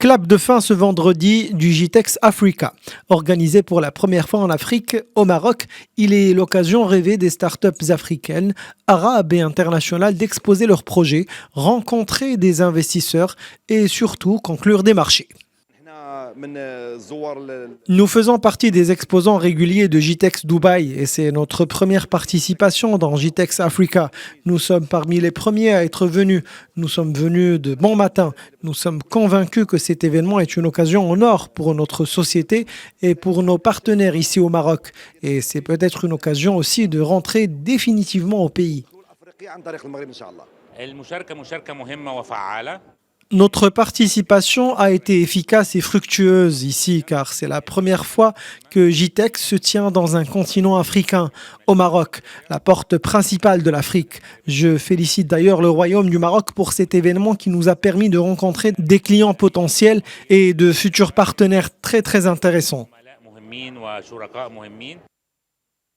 Clap de fin ce vendredi du GITEX Africa. Organisé pour la première fois en Afrique, au Maroc, il est l'occasion rêvée des startups africaines, arabes et internationales d'exposer leurs projets, rencontrer des investisseurs et surtout conclure des marchés. Nous faisons partie des exposants réguliers de GITEX Dubaï et c'est notre première participation dans GITEX Africa. Nous sommes parmi les premiers à être venus. Nous sommes venus de bon matin. Nous sommes convaincus que cet événement est une occasion en or pour notre société et pour nos partenaires ici au Maroc. Et c'est peut-être une occasion aussi de rentrer définitivement au pays. Notre participation a été efficace et fructueuse ici car c'est la première fois que GITEX se tient dans un continent africain, au Maroc, la porte principale de l'Afrique. Je félicite d'ailleurs le Royaume du Maroc pour cet événement qui nous a permis de rencontrer des clients potentiels et de futurs partenaires très intéressants.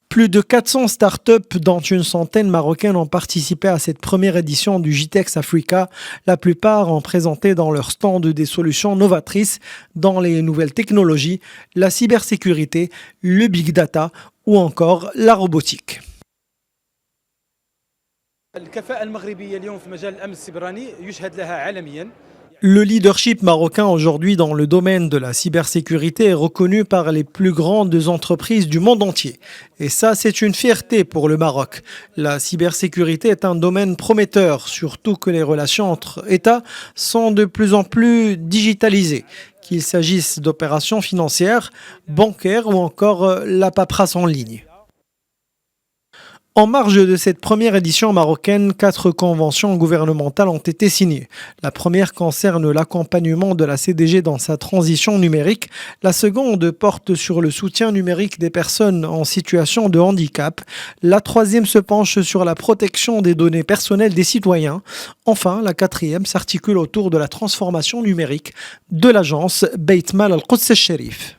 Plus de 400 startups, dont une centaine marocaines, ont participé à cette première édition du GITEX Africa. La plupart ont présenté dans leur stand des solutions novatrices dans les nouvelles technologies, la cybersécurité, le big data ou encore la robotique. Le leadership marocain aujourd'hui dans le domaine de la cybersécurité est reconnu par les plus grandes entreprises du monde entier. Et ça, c'est une fierté pour le Maroc. La cybersécurité est un domaine prometteur, surtout que les relations entre États sont de plus en plus digitalisées, qu'il s'agisse d'opérations financières, bancaires ou encore la paperasse en ligne. En marge de cette première édition marocaine, 4 conventions gouvernementales ont été signées. La première concerne l'accompagnement de la CDG dans sa transition numérique. La seconde porte sur le soutien numérique des personnes en situation de handicap. La troisième se penche sur la protection des données personnelles des citoyens. Enfin, la quatrième s'articule autour de la transformation numérique de l'agence Beit Mal Al-Quds Al-Sharif.